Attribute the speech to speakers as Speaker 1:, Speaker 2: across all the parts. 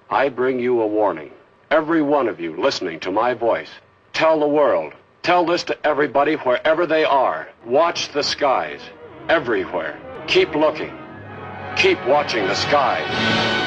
Speaker 1: I bring you a warning. Every one of you listening to my voice, tell the world. Tell this to everybody wherever they are. Watch the skies. Everywhere. Keep looking. Keep watching the skies.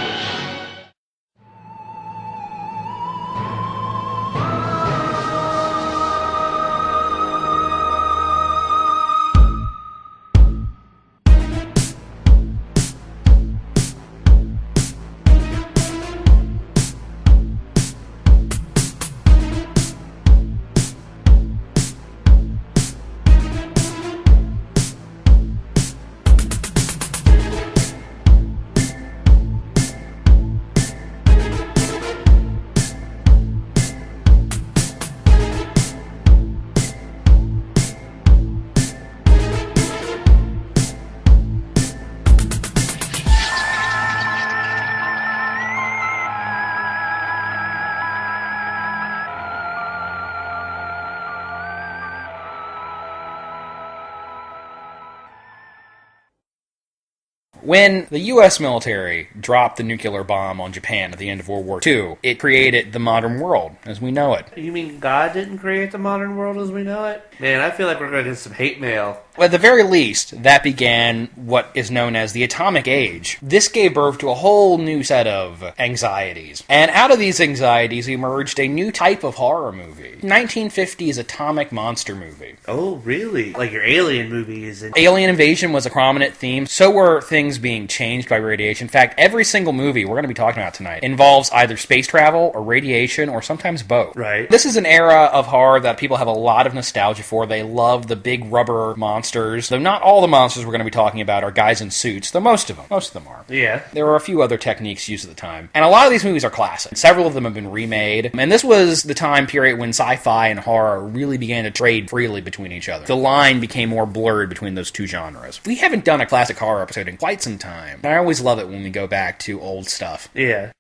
Speaker 2: When the U.S. military dropped the nuclear bomb on Japan at the end of World War II, it created the modern world as we know it.
Speaker 3: You mean God didn't create the modern world as we know it? Man, I feel like we're going to get some hate mail.
Speaker 2: At the very least, that began what is known as the Atomic Age. This gave birth to a whole new set of anxieties. And out of these anxieties emerged a new type of horror movie. 1950s atomic monster movie.
Speaker 3: Oh, really? Like your Alien movies. And
Speaker 2: Alien invasion was a prominent theme. So were things being changed by radiation. In fact, every single movie we're going to be talking about tonight involves either space travel or radiation or sometimes both.
Speaker 3: Right.
Speaker 2: This is an era of horror that people have a lot of nostalgia for. They love the big rubber monsters. Though not all the monsters we're going to be talking about are guys in suits, though most of them are.
Speaker 3: Yeah.
Speaker 2: There were a few other techniques used at the time. And a lot of these movies are classic. Several of them have been remade. And this was the time period when sci-fi and horror really began to trade freely between each other. The line became more blurred between those two genres. We haven't done a classic horror episode in quite some time. And I always love it when we go back to old stuff.
Speaker 3: Yeah.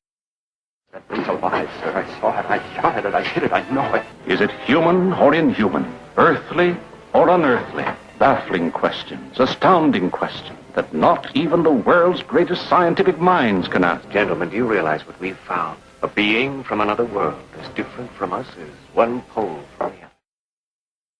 Speaker 4: That thing's alive, sir. I saw it. I shot at it. I hit it. I know it.
Speaker 5: Is it human or inhuman? Earthly or unearthly? Baffling questions, astounding questions that not even the world's greatest scientific minds can answer.
Speaker 4: Gentlemen, do you realize what we've found? A being from another world, as different from us as one pole from the other.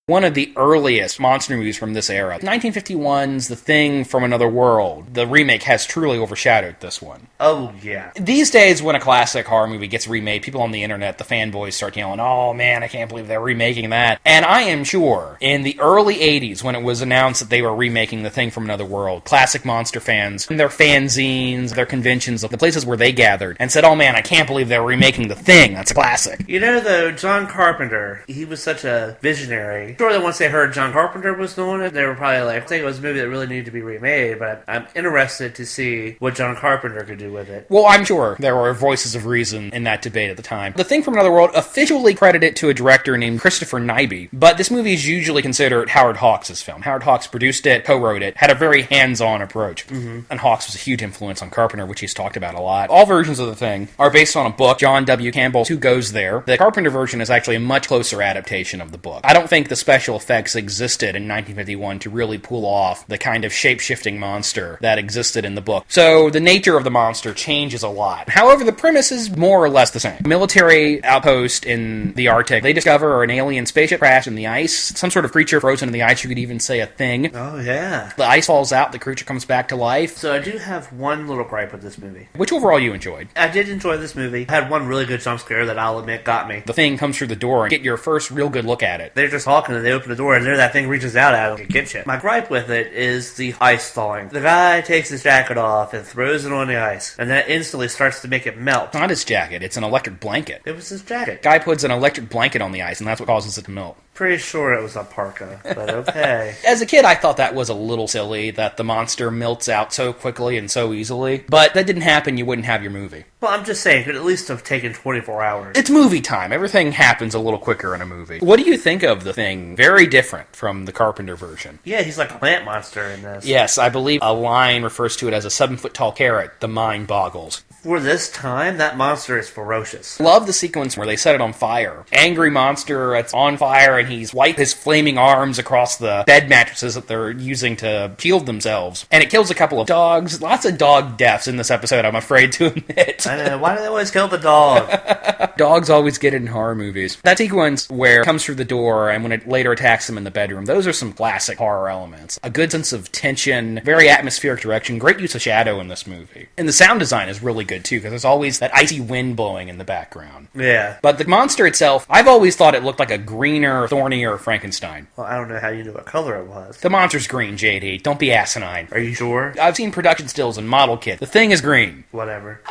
Speaker 2: One of the earliest monster movies from this era. 1951's The Thing from Another World. The remake has truly overshadowed this one.
Speaker 3: Oh, yeah.
Speaker 2: These days, when a classic horror movie gets remade, people on the internet, the fanboys, start yelling, "Oh man, I can't believe they're remaking that." And I am sure, in the early 80s, when it was announced that they were remaking The Thing from Another World, classic monster fans, in their fanzines, their conventions, the places where they gathered, and said, "Oh man, I can't believe they're remaking The Thing. That's a classic."
Speaker 3: You know, though, John Carpenter, he was such a visionary. Sure that once they heard John Carpenter was doing it, they were probably like, I think it was a movie that really needed to be remade, but I'm interested to see what John Carpenter could do with it.
Speaker 2: Well, I'm sure there were voices of reason in that debate at the time. The Thing from Another World officially credited to a director named Christopher Nyby, but this movie is usually considered Howard Hawks' film. Howard Hawks produced it, co-wrote it, had a very hands-on approach. Mm-hmm. And Hawks was a huge influence on Carpenter, which he's talked about a lot. All versions of The Thing are based on a book, John W. Campbell's Who Goes There. The Carpenter version is actually a much closer adaptation of the book. I don't think the special effects existed in 1951 to really pull off the kind of shape-shifting monster that existed in the book. So the nature of the monster changes a lot. However, the premise is more or less the same. Military outpost in the Arctic. They discover an alien spaceship crash in the ice. Some sort of creature frozen in the ice. You could even say a thing.
Speaker 3: Oh, yeah.
Speaker 2: The ice falls out. The creature comes back to life.
Speaker 3: So I do have one little gripe with this movie.
Speaker 2: Which overall you enjoyed?
Speaker 3: I did enjoy this movie. I had one really good jump scare that I'll admit got me.
Speaker 2: The thing comes through the door and get your first real good look at it.
Speaker 3: They're just talking and they open the door and there that thing reaches out at them and gets you. My gripe with it is the ice thawing. The guy takes his jacket off and throws it on the ice, and that instantly starts to make it melt.
Speaker 2: It's not his jacket, it's an electric blanket.
Speaker 3: It was his jacket.
Speaker 2: Guy puts an electric blanket on the ice, and that's what causes it to melt.
Speaker 3: Pretty sure it was a parka, but okay.
Speaker 2: As a kid, I thought that was a little silly, that the monster melts out so quickly and so easily. But that didn't happen, you wouldn't have your movie.
Speaker 3: Well, I'm just saying, it could at least have taken 24 hours.
Speaker 2: It's movie time. Everything happens a little quicker in a movie. What do you think of The Thing? Very different from the Carpenter version.
Speaker 3: Yeah, he's like a plant monster in this.
Speaker 2: Yes, I believe a line refers to it as a 7-foot-tall carrot. The mind boggles.
Speaker 3: For this time, that monster is ferocious.
Speaker 2: Love the sequence where they set it on fire. Angry monster, it's on fire, and he's wiped his flaming arms across the bed mattresses that they're using to shield themselves. And it kills a couple of dogs. Lots of dog deaths in this episode, I'm afraid to admit.
Speaker 3: I know, why do they always kill the dog?
Speaker 2: Dogs always get it in horror movies. That sequence where it comes through the door and when it later attacks them in the bedroom, those are some classic horror elements. A good sense of tension, very atmospheric direction, great use of shadow in this movie. And the sound design is really good too, because there's always that icy wind blowing in the background.
Speaker 3: Yeah.
Speaker 2: But the monster itself, I've always thought it looked like a greener, thornier Frankenstein.
Speaker 3: Well, I don't know how you knew what color it was.
Speaker 2: The monster's green, JD. Don't be asinine.
Speaker 3: Are you sure?
Speaker 2: I've seen production stills and model kits. The thing is green.
Speaker 3: Whatever.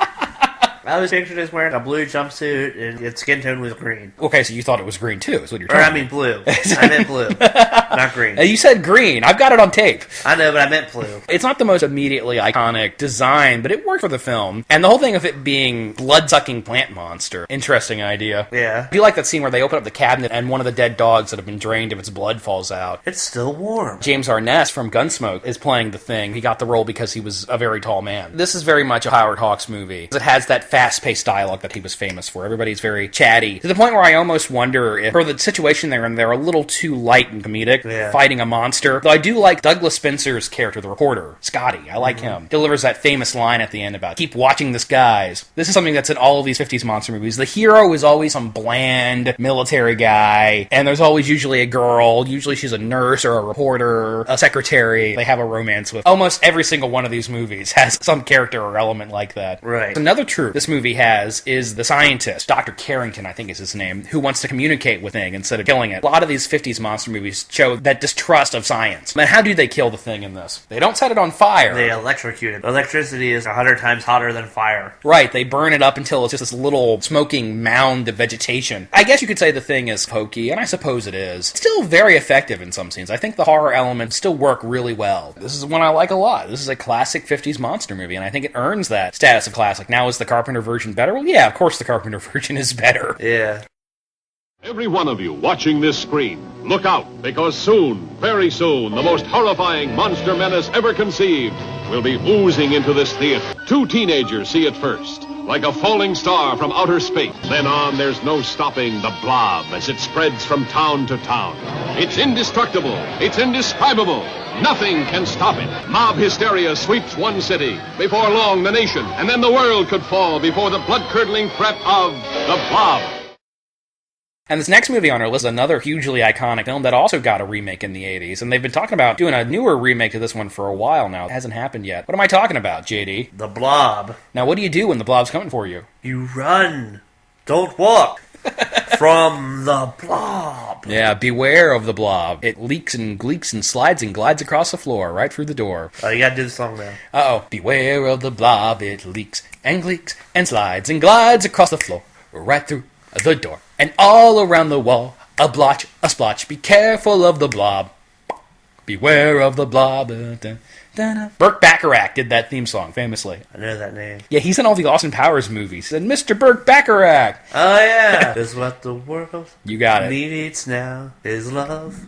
Speaker 3: I was pictured as wearing a blue jumpsuit and its skin tone was green.
Speaker 2: Okay, so you thought it was green too, is what you're
Speaker 3: Or
Speaker 2: telling
Speaker 3: I mean blue. I meant blue, not green.
Speaker 2: You said green. I've got it on tape.
Speaker 3: I know, but I meant blue.
Speaker 2: It's not the most immediately iconic design, but it worked for the film. And the whole thing of it being blood-sucking plant monster, interesting idea.
Speaker 3: Yeah.
Speaker 2: I do like that scene where they open up the cabinet and one of the dead dogs that have been drained of its blood falls out.
Speaker 3: It's still warm.
Speaker 2: James Arness from Gunsmoke is playing the thing. He got the role because he was a very tall man. This is very much a Howard Hawks movie. It has that fast-paced dialogue that he was famous for. Everybody's very chatty. To the point where I almost wonder if, for the situation they're in, they're a little too light and comedic, fighting a monster. Though I do like Douglas Spencer's character, the reporter, Scotty. I like him. Delivers that famous line at the end about, keep watching this, guys. This is something that's in all of these 50s monster movies. The hero is always some bland military guy, and there's always usually a girl. Usually she's a nurse or a reporter, a secretary they have a romance with. Almost every single one of these movies has some character or element like that.
Speaker 3: Right.
Speaker 2: Another trope this movie has is the scientist, Dr. Carrington, I think is his name, who wants to communicate with the thing instead of killing it. A lot of these 50s monster movies show that distrust of science. And how do they kill the thing in this? They don't set it on fire.
Speaker 3: They electrocute it. Electricity is 100 times hotter than fire.
Speaker 2: Right, they burn it up until it's just this little smoking mound of vegetation. I guess you could say the thing is hokey, and I suppose it is. It's still very effective in some scenes. I think the horror elements still work really well. This is one I like a lot. This is a classic 50s monster movie, and I think it earns that status of classic. Now, is the Carpenter version better? Well, yeah, of course the Carpenter version is better.
Speaker 3: Yeah.
Speaker 6: Every one of you watching this screen, look out, because soon, very soon, the most horrifying monster menace ever conceived will be oozing into this theater. 2 teenagers see it first, like a falling star from outer space. Then on, there's no stopping the Blob as it spreads from town to town. It's indestructible. It's indescribable. Nothing can stop it. Mob hysteria sweeps one city. Before long, the nation, and then the world could fall before the blood-curdling threat of the Blob.
Speaker 2: And this next movie on our list is another hugely iconic film that also got a remake in the 80s. And they've been talking about doing a newer remake of this one for a while now. It hasn't happened yet. What am I talking about, JD?
Speaker 3: The Blob.
Speaker 2: Now, what do you do when the Blob's coming for you?
Speaker 3: You run. Don't walk. From the Blob.
Speaker 2: Yeah, beware of the Blob. It leaks and gleeks and slides and glides across the floor, right through the door.
Speaker 3: Oh, you gotta do the song now.
Speaker 2: Uh-oh. Beware of the Blob. It leaks and gleeks and slides and glides across the floor, right through the door. And all around the wall, a blotch, a splotch. Be careful of the Blob. Beware of the Blob. Burt Bacharach did that theme song, famously.
Speaker 3: I know that name.
Speaker 2: Yeah, he's in all the Austin Powers movies. And Mr. Burt Bacharach!
Speaker 3: Oh, yeah. Is what the world
Speaker 2: You got it.
Speaker 3: needs now is love.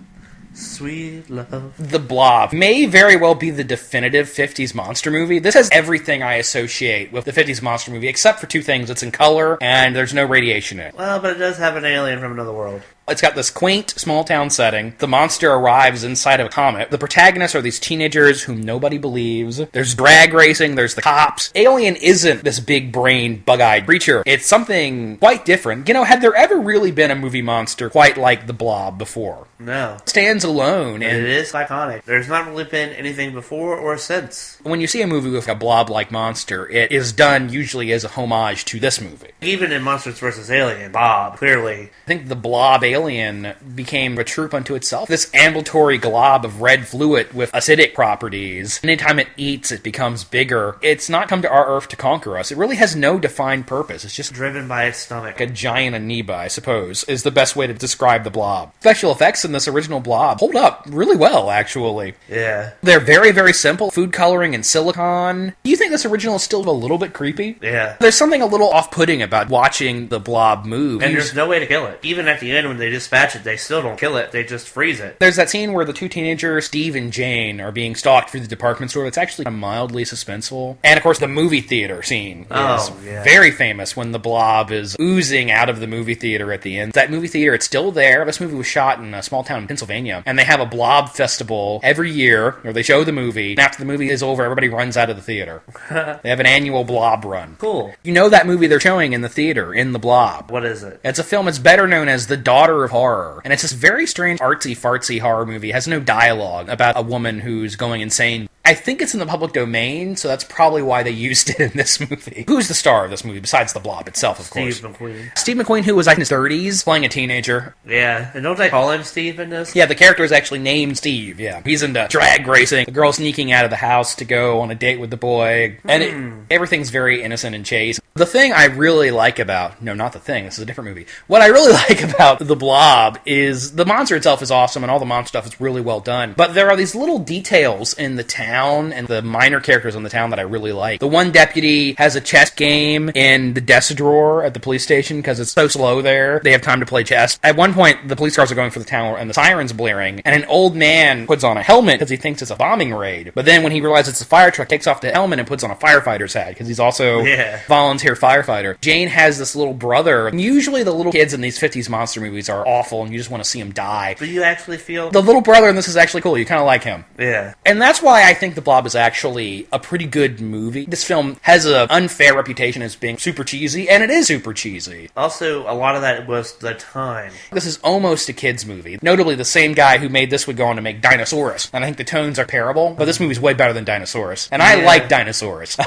Speaker 3: Sweet love.
Speaker 2: The Blob may very well be the definitive 50s monster movie. This has everything I associate with the 50s monster movie, except for 2 things. It's in color, and there's no radiation in it.
Speaker 3: Well, but it does have an alien from another world.
Speaker 2: It's got this quaint, small-town setting. The monster arrives inside of a comet. The protagonists are these teenagers whom nobody believes. There's drag racing. There's the cops. Alien isn't this big-brained, bug-eyed creature. It's something quite different. You know, had there ever really been a movie monster quite like the Blob before?
Speaker 3: No.
Speaker 2: It stands alone.
Speaker 3: And
Speaker 2: And
Speaker 3: it is iconic. There's not really been anything before or since.
Speaker 2: when you see a movie with a Blob-like monster, it is done usually as a homage to this movie.
Speaker 3: Even in Monsters vs. Alien, Bob, clearly.
Speaker 2: I think the Blob alien became a troop unto itself. This ambulatory glob of red fluid with acidic properties. Anytime it eats, it becomes bigger. It's not come to our Earth to conquer us. It really has no defined purpose. It's just
Speaker 3: Driven by its stomach.
Speaker 2: a giant amoeba, I suppose, is the best way to describe the Blob. Special effects in this original Blob hold up really well, actually.
Speaker 3: Yeah.
Speaker 2: They're very, very simple. Food coloring and silicone. Do you think this original is still a little bit creepy?
Speaker 3: Yeah.
Speaker 2: There's something a little off-putting about watching the Blob move.
Speaker 3: And there's no way to kill it. Even at the end when they they dispatch it. They still don't kill it. They just freeze it.
Speaker 2: There's that scene where the two teenagers, Steve and Jane, are being stalked through the department store. That's actually mildly suspenseful. And, of course, the movie theater scene is very famous when the blob is oozing out of the movie theater at the end. That movie theater, it's still there. This movie was shot in a small town in Pennsylvania. And they have a blob festival every year where they show the movie. And after the movie is over, everybody runs out of the theater. They have an annual blob run.
Speaker 3: Cool.
Speaker 2: You know that movie they're showing in the theater, in The Blob.
Speaker 3: What is it?
Speaker 2: It's a film that's better known as The Daughter of Horror. And it's this very strange, artsy-fartsy horror movie. It has no dialogue about a woman who's going insane. I think it's in the public domain, so that's probably why they used it in this movie. Who's the star of this movie, besides the Blob itself, of course?
Speaker 3: Steve McQueen.
Speaker 2: Steve McQueen, who was in his 30s, playing a teenager.
Speaker 3: Yeah, and don't they call him Steve in this?
Speaker 2: Yeah, the character is actually named Steve, yeah. He's into drag racing. The girl sneaking out of the house to go on a date with the boy. And everything's very innocent and chaste. The thing I really like about... No, not the thing. This is a different movie. What I really like about The Blob is the monster itself is awesome, and all the monster stuff is really well done. But there are these little details in the town and the minor characters in the town that I really like. The one deputy has a chess game in the desk drawer at the police station because it's so slow there. They have time to play chess. At one point, the police cars are going for the town and the siren's blaring, and an old man puts on a helmet because he thinks it's a bombing raid. But then when he realizes it's a fire truck, takes off the helmet and puts on a firefighter's hat because he's also a volunteer firefighter. Jane has this little brother. And usually the little kids in these 50s monster movies are awful and you just want to see them die.
Speaker 3: But you actually feel...
Speaker 2: The little brother in this is actually cool. You kind of like him.
Speaker 3: Yeah.
Speaker 2: And that's why I think The Blob is actually a pretty good movie. This film has an unfair reputation as being super cheesy, and it is super cheesy.
Speaker 3: Also, a lot of that was the time.
Speaker 2: This is almost a kid's movie. Notably, the same guy who made this would go on to make Dinosaurus. And I think the tones are comparable, but this movie's way better than Dinosaurus. And I like Dinosaurus.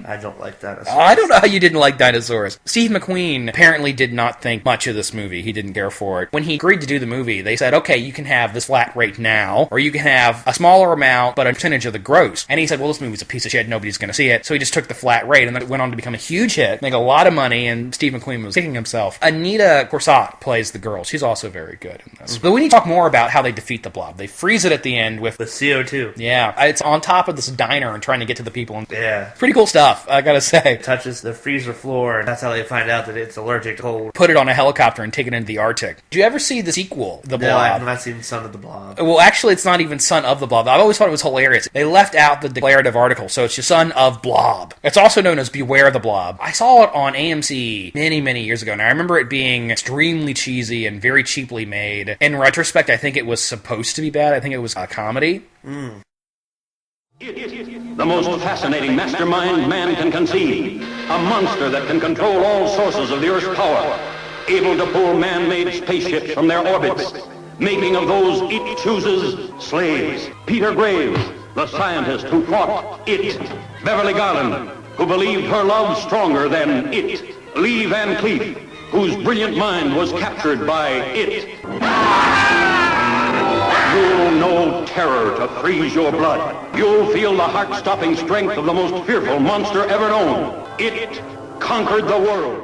Speaker 3: I don't like Dinosaurus.
Speaker 2: I don't know how you didn't like Dinosaurus. Steve McQueen apparently did not think much of this movie. He didn't care for it. When he agreed to do the movie, they said, okay, you can have this flat rate now, or you can have a smaller amount, but a percentage of the gross. And he said, well, this movie's a piece of shit. Nobody's going to see it. So he just took the flat rate, and then it went on to become a huge hit, make a lot of money, and Steve McQueen was kicking himself. Anita Corsat plays the girl. She's also very good in this. But we need to talk more about how they defeat the Blob. They freeze it at the end with...
Speaker 3: the CO2.
Speaker 2: Yeah. It's on top of this diner and trying to get to the people.
Speaker 3: Yeah.
Speaker 2: Pretty cool stuff, I gotta say.
Speaker 3: It touches the freezer floor, and that's how they find out that it's allergic to cold.
Speaker 2: Put it on a helicopter and take it into the Arctic. Did you ever see the sequel, The Blob?
Speaker 3: No, I have not seen Son of the Blob.
Speaker 2: Well, actually, it's not even Son of the Blob. I've always thought it was hilarious. They left out the declarative article, so it's just Son of Blob. It's also known as Beware the Blob. I saw it on AMC many, many years ago, and I remember it being extremely cheesy and very cheaply made. In retrospect, I think it was supposed to be bad. I think it was a comedy.
Speaker 5: The most fascinating mastermind man can conceive. A monster that can control all sources of the Earth's power. Able to pull man-made spaceships from their orbits. Making of those it chooses slaves. Peter Graves, the scientist who fought it. Beverly Garland, who believed her love stronger than it. Lee Van Cleef, whose brilliant mind was captured by it. You'll know terror to freeze your blood. You'll feel the heart-stopping strength of the most fearful monster ever known. It conquered the world.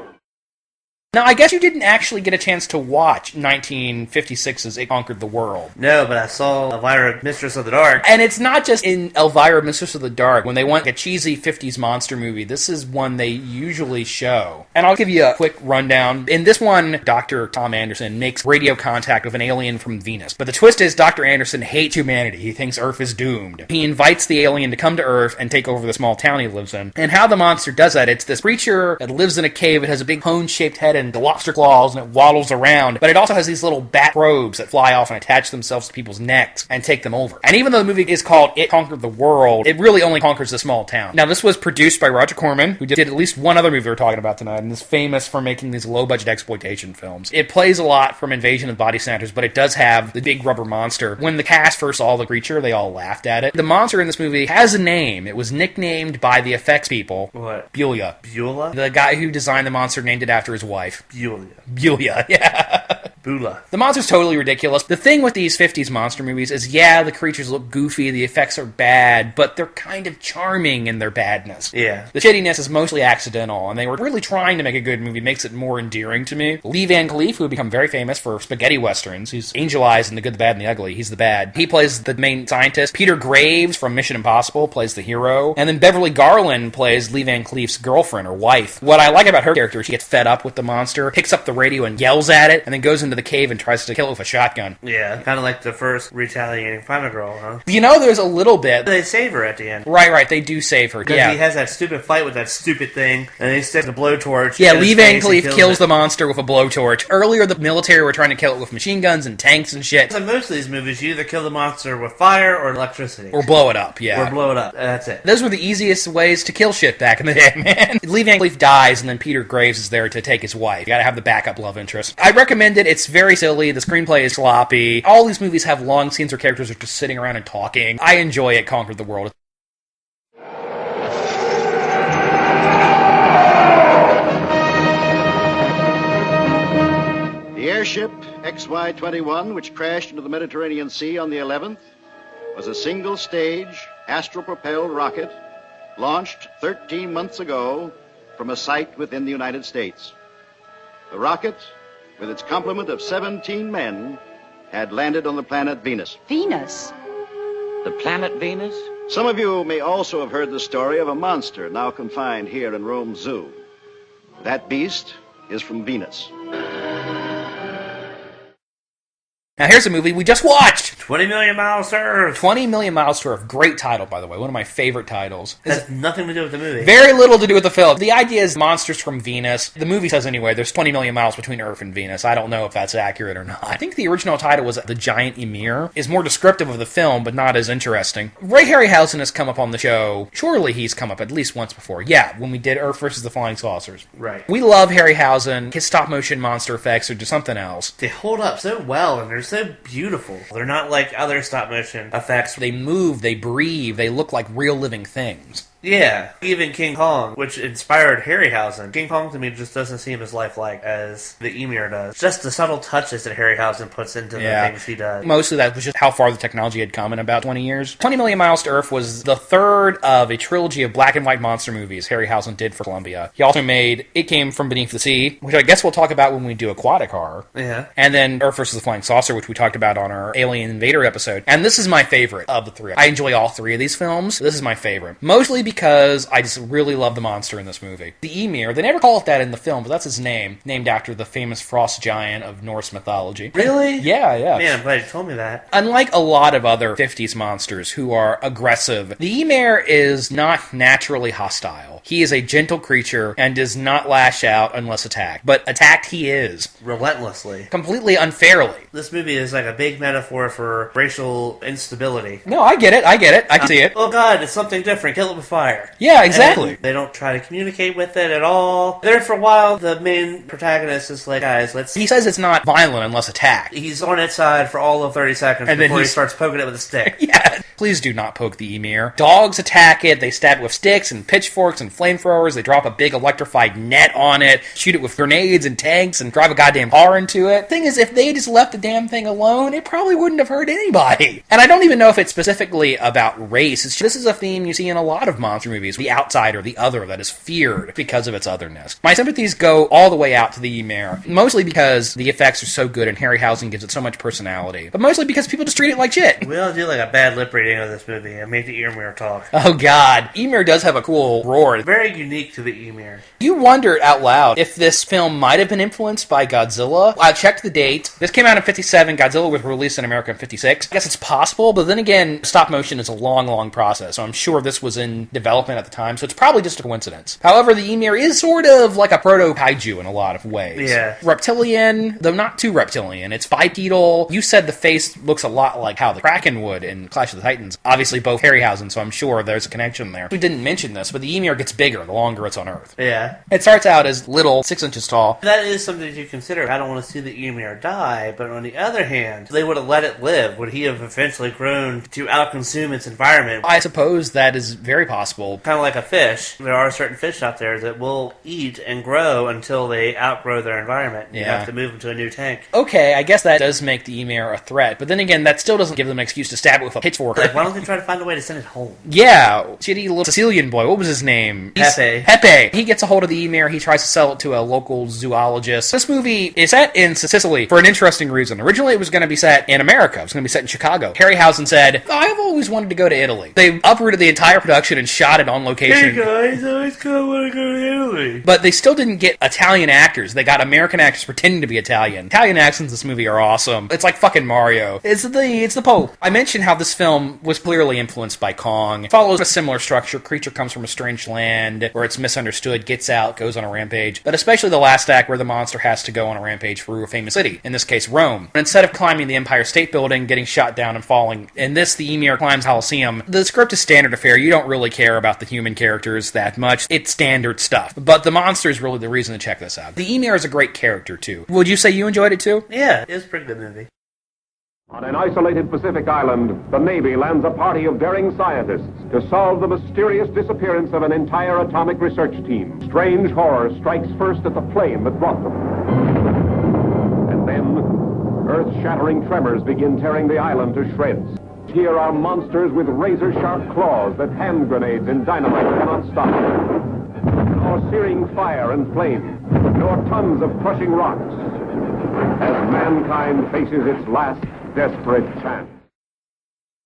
Speaker 2: Now, I guess you didn't actually get a chance to watch 1956's It Conquered the World.
Speaker 3: No, but I saw Elvira, Mistress of the Dark.
Speaker 2: And it's not just in Elvira, Mistress of the Dark. When they want a cheesy 50s monster movie, this is one they usually show. And I'll give you a quick rundown. In this one, Dr. Tom Anderson makes radio contact with an alien from Venus. But the twist is Dr. Anderson hates humanity. He thinks Earth is doomed. He invites the alien to come to Earth and take over the small town he lives in. And how the monster does that, it's this creature that lives in a cave. It has a big cone-shaped head and lobster claws, and it waddles around, but it also has these little bat probes that fly off and attach themselves to people's necks and take them over. And even though the movie is called It Conquered the World, it really only conquers the small town. Now, this was produced by Roger Corman, who did at least one other movie we're talking about tonight, and is famous for making these low-budget exploitation films. It plays a lot from Invasion of the Body Snatchers, but it does have the big rubber monster. When the cast first saw the creature, they all laughed at it. The monster in this movie has a name. It was nicknamed by the effects people.
Speaker 3: What?
Speaker 2: Beulah.
Speaker 3: Beulah?
Speaker 2: The guy who designed the monster named it after his wife.
Speaker 3: Beulah,
Speaker 2: yeah.
Speaker 3: Beulah.
Speaker 2: The monster's totally ridiculous. The thing with these 50s monster movies is, yeah, the creatures look goofy, the effects are bad, but they're kind of charming in their badness.
Speaker 3: Yeah.
Speaker 2: The shittiness is mostly accidental, and they were really trying to make a good movie. Makes it more endearing to me. Lee Van Cleef, who had become very famous for spaghetti westerns, he's Angel Eyes in The Good, the Bad, and the Ugly. He's the bad. He plays the main scientist. Peter Graves from Mission Impossible plays the hero. And then Beverly Garland plays Lee Van Cleef's girlfriend or wife. What I like about her character is she gets fed up with the monster, picks up the radio and yells at it, and then goes into into the cave and tries to kill it with a shotgun.
Speaker 3: Yeah, kind of like the first retaliating Final Girl, huh?
Speaker 2: You know, there's a little bit.
Speaker 3: They save her at the end.
Speaker 2: Right, they do save her.
Speaker 3: Because
Speaker 2: Yeah.
Speaker 3: he has that stupid fight with that stupid thing, and they stick the blowtorch.
Speaker 2: Yeah,
Speaker 3: in his
Speaker 2: Lee
Speaker 3: face
Speaker 2: Van
Speaker 3: and
Speaker 2: Cleef kills the monster with a blowtorch. Earlier, the military were trying to kill it with machine guns and tanks and shit.
Speaker 3: In most of these movies, you either kill the monster with fire or electricity.
Speaker 2: Or blow it up, yeah.
Speaker 3: Or blow it up. That's it.
Speaker 2: Those were the easiest ways to kill shit back in the day, man. Lee Van Cleef dies, and then Peter Graves is there to take his wife. You gotta have the backup love interest. I recommend it. It's very silly. The screenplay is sloppy. All these movies have long scenes where characters are just sitting around and talking. I enjoy it. Conquered the World.
Speaker 7: The airship XY-21, which crashed into the Mediterranean Sea on the 11th, was a single-stage, astral-propelled rocket launched 13 months ago from a site within the United States. The rocket, with its complement of 17 men, had landed on the planet Venus.
Speaker 8: Venus?
Speaker 4: The planet Venus?
Speaker 7: Some of you may also have heard the story of a monster now confined here in Rome Zoo. That beast is from Venus.
Speaker 2: Now here's a movie we just watched!
Speaker 3: 20 Million Miles to Earth.
Speaker 2: 20 Million Miles to Earth. Great title, by the way. One of my favorite titles.
Speaker 3: Has nothing to do with the movie.
Speaker 2: Very little to do with the film. The idea is monsters from Venus. The movie says anyway, there's 20 million miles between Earth and Venus. I don't know if that's accurate or not. I think the original title was The Giant Ymir. Is more descriptive of the film, but not as interesting. Ray Harryhausen has come up on the show. Surely he's come up at least once before. Yeah, when we did Earth versus the Flying Saucers.
Speaker 3: Right.
Speaker 2: We love Harryhausen. His stop-motion monster effects are just something else.
Speaker 3: They hold up so well, and they're so beautiful. They're not like other stop-motion effects.
Speaker 2: They move, they breathe, they look like real living things.
Speaker 3: Yeah, even King Kong, which inspired Harryhausen. King Kong to me just doesn't seem as lifelike as the Ymir does. Just the subtle touches that Harryhausen puts into the things he does.
Speaker 2: Mostly that was just how far the technology had come in about 20 years. 20 Million Miles to Earth was the third of a trilogy of black and white monster movies Harryhausen did for Columbia. He also made It Came From Beneath the Sea, which I guess we'll talk about when we do aquatic horror.
Speaker 3: Yeah.
Speaker 2: And then Earth vs. the Flying Saucer, which we talked about on our Alien Invader episode. And this is my favorite of the three. I enjoy all three of these films. This is my favorite. Mostly because I just really love the monster in this movie. The Ymir, they never call it that in the film, but that's his name. Named after the famous frost giant of Norse mythology.
Speaker 3: Really?
Speaker 2: Yeah.
Speaker 3: Man, I'm glad you told me that.
Speaker 2: Unlike a lot of other 50s monsters who are aggressive, the Ymir is not naturally hostile. He is a gentle creature and does not lash out unless attacked. But attacked he is.
Speaker 3: Relentlessly.
Speaker 2: Completely unfairly.
Speaker 3: This movie is like a big metaphor for racial instability.
Speaker 2: No, I get it. I can see it.
Speaker 3: Oh god, it's something different. Kill it with fire.
Speaker 2: Yeah, exactly.
Speaker 3: And they don't try to communicate with it at all. There for a while, the main protagonist is like, guys, let's...
Speaker 2: He says it's not violent unless attacked.
Speaker 3: He's on its side for all of 30 seconds
Speaker 2: And
Speaker 3: before
Speaker 2: then
Speaker 3: he starts poking it with a stick.
Speaker 2: Yeah. Please do not poke the Ymir. Dogs attack it. They stab it with sticks and pitchforks and flamethrowers. They drop a big electrified net on it, shoot it with grenades and tanks, and drive a goddamn car into it. Thing is, if they just left the damn thing alone, it probably wouldn't have hurt anybody. And I don't even know if it's specifically about race. This is a theme you see in a lot of monster movies. The outsider, the other, that is feared because of its otherness. My sympathies go all the way out to the Ymir, mostly because the effects are so good and Harryhausen gives it so much personality, but mostly because people just treat it like shit.
Speaker 3: We ought to do like a bad lip reading of this movie and make the Ymir talk.
Speaker 2: Oh god. Ymir does have a cool roar.
Speaker 3: Very unique to the Ymir.
Speaker 2: You wondered out loud if this film might have been influenced by Godzilla. I checked the date. This came out in 57. Godzilla was released in America in 56. I guess it's possible, but then again, stop motion is a long process, so I'm sure this was in development at the time, so it's probably just a coincidence. However, the Ymir is sort of like a proto-kaiju in a lot of ways.
Speaker 3: Yeah.
Speaker 2: Reptilian, though not too reptilian. It's bipedal. You said the face looks a lot like how the Kraken would in Clash of the Titans. Obviously, both Harryhausen, so I'm sure there's a connection there. We didn't mention this, but the Ymir gets bigger the longer it's on Earth.
Speaker 3: Yeah.
Speaker 2: It starts out as little, 6 inches tall.
Speaker 3: That is something to consider. I don't want to see the Ymir die, but on the other hand, if they would have let it live, would he have eventually grown to outconsume its environment?
Speaker 2: I suppose that is very possible.
Speaker 3: Kind of like a fish. There are certain fish out there that will eat and grow until they outgrow their environment. You have to move them to a new tank.
Speaker 2: Okay, I guess that does make the Ymir a threat, but then again, that still doesn't give them an excuse to stab it with a pitchfork
Speaker 3: like, why don't they try to find a way to send it home?
Speaker 2: Yeah, shitty little Sicilian boy. What was his name? Pepe. He gets a hold of the email. He tries to sell it to a local zoologist. This movie is set in Sicily for an interesting reason. Originally, it was going to be set in America. It was going to be set in Chicago. Harryhausen said, I've always wanted to go to Italy. They uprooted the entire production and shot it on location.
Speaker 3: Hey guys, I always want to go to Italy.
Speaker 2: But they still didn't get Italian actors. They got American actors pretending to be Italian. Italian accents in this movie are awesome. It's like fucking Mario. It's the Pope. I mentioned how this film was clearly influenced by Kong. It follows a similar structure. Creature comes from a strange land where it's misunderstood, gets out, goes on a rampage. But especially the last act where the monster has to go on a rampage through a famous city. In this case, Rome. And instead of climbing the Empire State Building, getting shot down and falling, in this, the Emir climbs Colosseum. The script is standard affair. You don't really care about the human characters that much. It's standard stuff. But the monster is really the reason to check this out. The Emir is a great character, too. Would you say you enjoyed it, too?
Speaker 3: Yeah, it was a pretty good movie.
Speaker 6: On an isolated Pacific island, the Navy lands a party of daring scientists to solve the mysterious disappearance of an entire atomic research team. Strange horror strikes first at the plane that brought them. And then, earth-shattering tremors begin tearing the island to shreds. Here are monsters with razor-sharp claws that hand grenades and dynamite cannot stop. Nor searing fire and flame, nor tons of crushing rocks. As mankind faces its last desperate chance.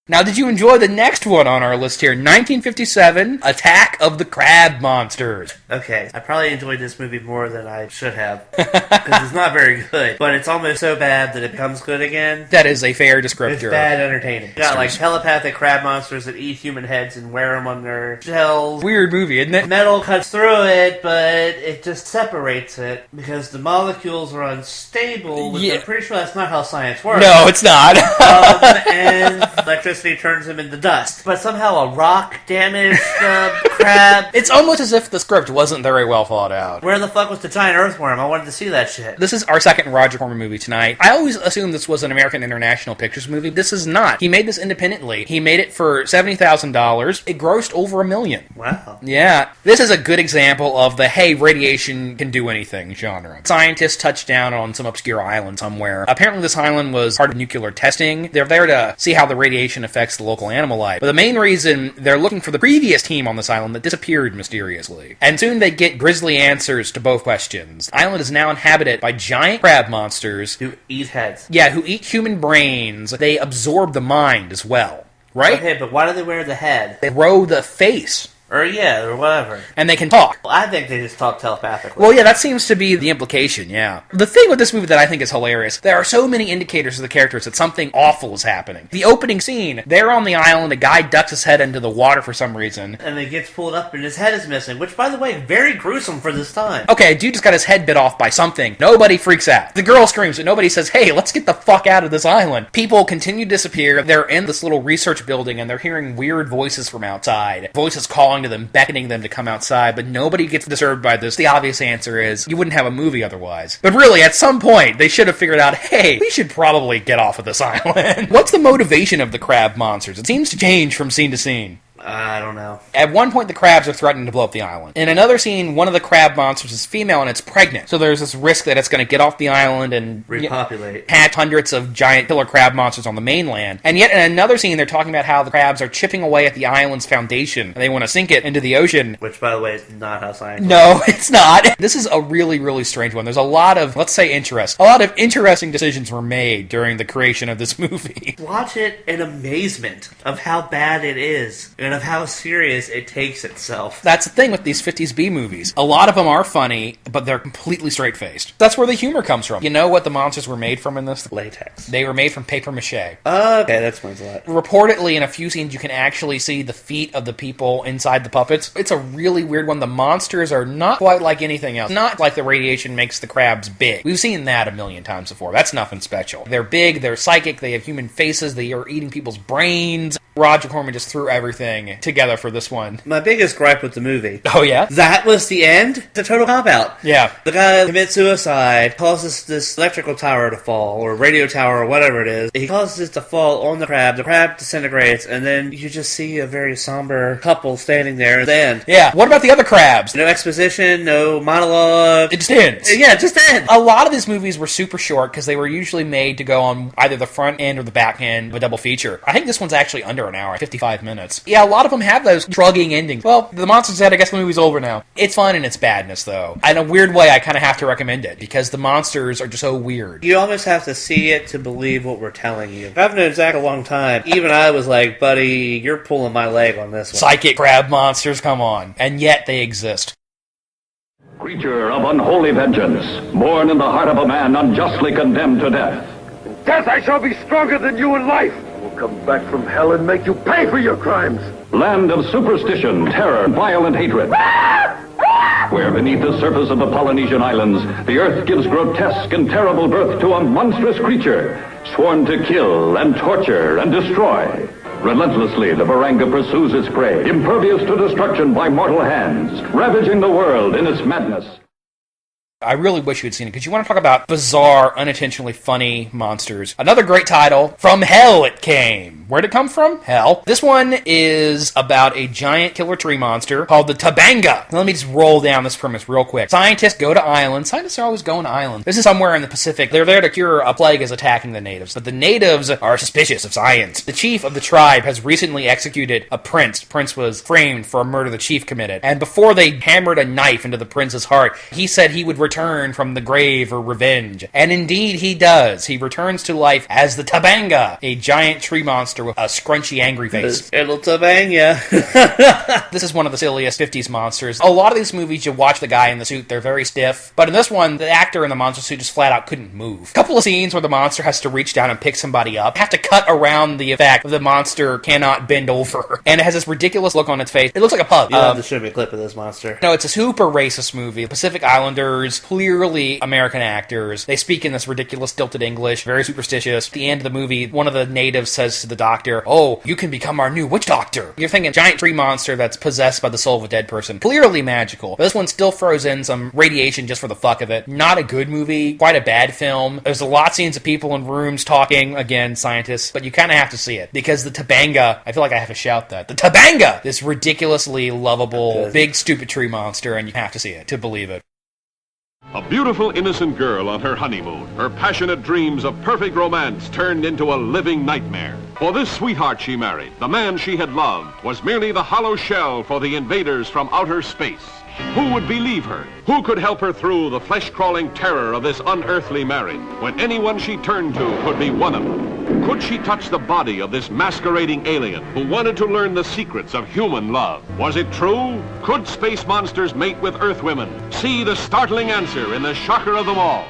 Speaker 2: Now, did you enjoy the next one on our list here? 1957, Attack of the Crab Monsters.
Speaker 3: Okay, I probably enjoyed this movie more than I should have, because it's not very good, but it's almost so bad that it becomes good again.
Speaker 2: That is a fair descriptor.
Speaker 3: It's bad entertaining. You got, like, telepathic crab monsters that eat human heads and wear them on their shells.
Speaker 2: Weird movie, isn't it?
Speaker 3: Metal cuts through it, but it just separates it, because the molecules are unstable, which I'm pretty sure that's not how science works.
Speaker 2: No, it's not.
Speaker 3: And electricity turns them into dust. But somehow a rock damaged crab.
Speaker 2: It's almost as if the script wasn't very well thought out.
Speaker 3: Where the fuck was the giant earthworm? I wanted to see that shit.
Speaker 2: This is our second Roger Corman movie tonight. I always assumed this was an American International Pictures movie. This is not. He made this independently. He made it for $70,000. It grossed over $1 million.
Speaker 3: Wow.
Speaker 2: Yeah. This is a good example of the, hey, radiation can do anything genre. Scientists touched down on some obscure island somewhere. Apparently this island was part of nuclear testing. They're there to see how the radiation affects the local animal life. But the main reason, they're looking for the previous team on this island that disappeared mysteriously. And soon they get grisly answers to both questions. The island is now inhabited by giant crab monsters
Speaker 3: who eat heads.
Speaker 2: Yeah, who eat human brains. They absorb the mind as well. Right?
Speaker 3: Okay, but why do they wear the head?
Speaker 2: They grow the face.
Speaker 3: Or whatever.
Speaker 2: And they can talk.
Speaker 3: Well, I think they just talk telepathically.
Speaker 2: Well, yeah, that seems to be the implication, yeah. The thing with this movie that I think is hilarious, there are so many indicators of the characters that something awful is happening. The opening scene, they're on the island, a guy ducks his head into the water for some reason.
Speaker 3: And it gets pulled up and his head is missing, which, by the way, very gruesome for this time.
Speaker 2: Okay, dude just got his head bit off by something. Nobody freaks out. The girl screams, but nobody says, hey, let's get the fuck out of this island. People continue to disappear. They're in this little research building and they're hearing weird voices from outside. Voices calling to them, beckoning them to come outside, but nobody gets disturbed by this. The obvious answer is, you wouldn't have a movie otherwise. But really, at some point, they should have figured out, hey, we should probably get off of this island. What's the motivation of the crab monsters? It seems to change from scene to scene.
Speaker 3: I don't know.
Speaker 2: At one point, the crabs are threatening to blow up the island. In another scene, one of the crab monsters is female and it's pregnant. So there's this risk that it's going to get off the island and
Speaker 3: repopulate.
Speaker 2: Hatch hundreds of giant killer crab monsters on the mainland. And yet in another scene, they're talking about how the crabs are chipping away at the island's foundation. And they want to sink it into the ocean.
Speaker 3: Which, by the way, is not how science works.
Speaker 2: No, it's not. This is a really, really strange one. There's a lot of, let's say, interest. A lot of interesting decisions were made during the creation of this movie.
Speaker 3: Watch it in amazement of how bad it is and of how serious it takes itself.
Speaker 2: That's the thing with these 50s B movies. A lot of them are funny, but they're completely straight-faced. That's where the humor comes from. You know what the monsters were made from in this?
Speaker 3: Latex.
Speaker 2: They were made from paper mache.
Speaker 3: Okay, that explains a lot.
Speaker 2: Reportedly, in a few scenes, you can actually see the feet of the people inside the puppets. It's a really weird one. The monsters are not quite like anything else. Not like the radiation makes the crabs big. We've seen that 1,000,000 times before. That's nothing special. They're big, they're psychic, they have human faces, they are eating people's brains. Roger Corman just threw everything together for this one.
Speaker 3: My biggest gripe with the movie.
Speaker 2: Oh, yeah?
Speaker 3: That was the end? It's a total cop-out.
Speaker 2: Yeah.
Speaker 3: The guy commits suicide, causes this electrical tower to fall, or radio tower, or whatever it is. He causes it to fall on the crab disintegrates, and then you just see a very somber couple standing there at the end.
Speaker 2: Yeah. What about the other crabs?
Speaker 3: No exposition, no monologue.
Speaker 2: It just ends.
Speaker 3: Yeah, it just ends.
Speaker 2: A lot of these movies were super short because they were usually made to go on either the front end or the back end of a double feature. I think this one's actually under an hour, 55 minutes. Yeah, a lot of them have those drugging endings. Well, the monster's dead, I guess the movie's over now. It's fun in its badness, though. In a weird way, I kind of have to recommend it, because the monsters are just so weird.
Speaker 3: You almost have to see it to believe what we're telling you. I've known Zach a long time. Even I was like, buddy, you're pulling my leg on this one.
Speaker 2: Psychic crab monsters, come on. And yet they exist.
Speaker 5: Creature of unholy vengeance, born in the heart of a man unjustly condemned to death.
Speaker 8: In death I shall be stronger than you in life. I will come back from hell and make you pay for your crimes.
Speaker 5: Land of superstition, terror, violent hatred. Where beneath the surface of the Polynesian islands, the earth gives grotesque and terrible birth to a monstrous creature, sworn to kill and torture and destroy. Relentlessly, the Baranga pursues its prey, impervious to destruction by mortal hands, ravaging the world in its madness.
Speaker 2: I really wish you had seen it, because you want to talk about bizarre, unintentionally funny monsters. Another great title, From Hell It Came. Where'd it come from? Hell. This one is about a giant killer tree monster called the Tabanga. Now, let me just roll down this premise real quick. Scientists go to islands. Scientists are always going to islands. This is somewhere in the Pacific. They're there to cure a plague is attacking the natives, but the natives are suspicious of science. The chief of the tribe has recently executed a prince. The prince was framed for a murder the chief committed, and before they hammered a knife into the prince's heart, he said he would return from the grave for revenge. And indeed he does. He returns to life as the Tabanga, a giant tree monster with a scrunchy, angry face.
Speaker 3: Little Tabanga.
Speaker 2: This is one of the silliest 50s monsters. A lot of these movies, you watch the guy in the suit, they're very stiff. But in this one, the actor in the monster suit just flat out couldn't move. A couple of scenes where the monster has to reach down and pick somebody up. Have to cut around the fact that the monster cannot bend over. And it has this ridiculous look on its face. It looks like a pug.
Speaker 3: You'll have to show me a clip of this monster.
Speaker 2: No, it's a super racist movie. The Pacific Islanders, clearly American actors. They speak in this ridiculous stilted English, very superstitious. At the end of the movie, one of the natives says to the doctor, "Oh, you can become our new witch doctor." You're thinking giant tree monster that's possessed by the soul of a dead person. Clearly magical. But this one still throws in some radiation just for the fuck of it. Not a good movie. Quite a bad film. There's a lot of scenes of people in rooms talking, again, scientists, but you kind of have to see it. Because the Tabanga, I feel like I have to shout that. The Tabanga! This ridiculously lovable, big, stupid tree monster, and you have to see it to believe it.
Speaker 6: A beautiful, innocent girl on her honeymoon. Her passionate dreams of perfect romance turned into a living nightmare. For this sweetheart she married, the man she had loved, was merely the hollow shell for the invaders from outer space. Who would believe her? Who could help her through the flesh-crawling terror of this unearthly marriage, when anyone she turned to could be one of them? Could she touch the body of this masquerading alien who wanted to learn the secrets of human love? Was it true? Could space monsters mate with Earthwomen? See the startling answer in the shocker of them all.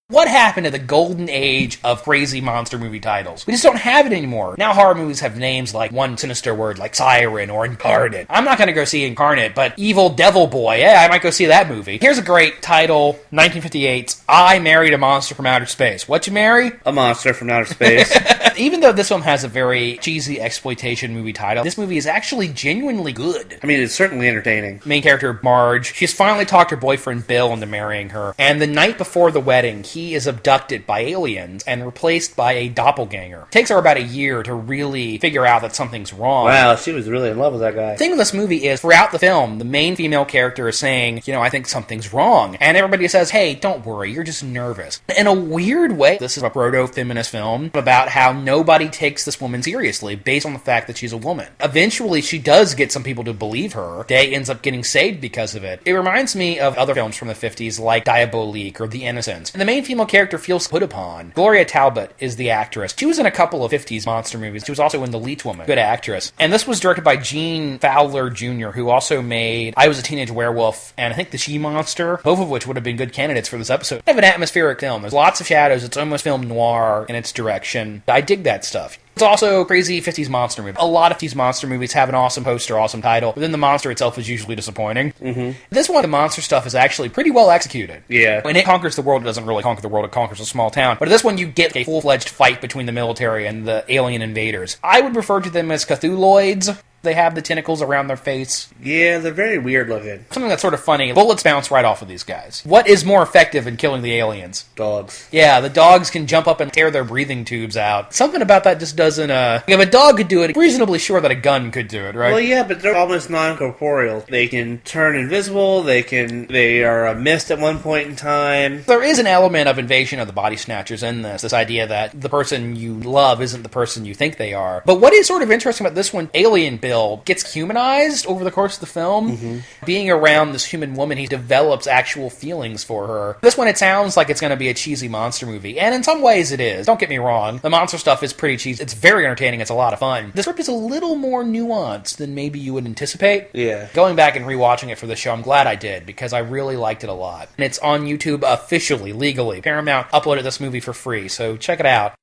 Speaker 2: What happened to the golden age of crazy monster movie titles? We just don't have it anymore. Now horror movies have names like one sinister word like Siren or Incarnate. I'm not going to go see Incarnate, but Evil Devil Boy, yeah, I might go see that movie. Here's a great title, 1958's I Married a Monster from Outer Space. What'd you marry?
Speaker 3: A monster from outer space.
Speaker 2: Even though this film has a very cheesy exploitation movie title, this movie is actually genuinely good.
Speaker 3: I mean, it's certainly entertaining.
Speaker 2: Main character, Marge, she's finally talked her boyfriend Bill into marrying her, and the night before the wedding, he is abducted by aliens and replaced by a doppelganger. It takes her about a year to really figure out that something's wrong.
Speaker 3: Wow, she was really in love with that guy.
Speaker 2: The thing with this movie is, throughout the film, the main female character is saying, I think something's wrong. And everybody says, hey, don't worry, you're just nervous. In a weird way, this is a proto-feminist film about how nobody takes this woman seriously based on the fact that she's a woman. Eventually, she does get some people to believe her. Day ends up getting saved because of it. It reminds me of other films from the 50s like Diabolique or The Innocents. And the main female character feels put upon. Gloria Talbot is the actress. She was in a couple of 50s monster movies. She was also in The Leech Woman. Good actress. And this was directed by Gene Fowler Jr., who also made I Was a Teenage Werewolf and I think The She-Monster, both of which would have been good candidates for this episode. Kind of an atmospheric film. There's lots of shadows. It's almost film noir in its direction. I dig that stuff. It's also a crazy 50s monster movie. A lot of these monster movies have an awesome poster, awesome title, but then the monster itself is usually disappointing. Mm-hmm. This one, the monster stuff is actually pretty well executed.
Speaker 3: Yeah.
Speaker 2: When it conquers the world, it doesn't really conquer the world, it conquers a small town. But in this one, you get a full-fledged fight between the military and the alien invaders. I would refer to them as Cthulhuoids. They have the tentacles around their face.
Speaker 3: Yeah, they're very weird looking.
Speaker 2: Something that's sort of funny. Bullets bounce right off of these guys. What is more effective in killing the aliens?
Speaker 3: Dogs.
Speaker 2: Yeah, the dogs can jump up and tear their breathing tubes out. Something about that just doesn't, If a dog could do it, I'm reasonably sure that a gun could do it, right?
Speaker 3: Well, yeah, but they're almost non-corporeal. They can turn invisible, they are a mist at one point in time.
Speaker 2: There is an element of invasion of the body snatchers in this idea that the person you love isn't the person you think they are. But what is sort of interesting about this one, Alien Bill gets humanized over the course of the film. Mm-hmm. Being around this human woman, he develops actual feelings for her. This one, it sounds like it's going to be a cheesy monster movie, and in some ways it is. Don't get me wrong. The monster stuff is pretty cheesy. It's very entertaining. It's a lot of fun. The script is a little more nuanced than maybe you would anticipate.
Speaker 3: Yeah.
Speaker 2: Going back and rewatching it for the show, I'm glad I did, because I really liked it a lot. And it's on YouTube officially, legally. Paramount uploaded this movie for free, so check it out.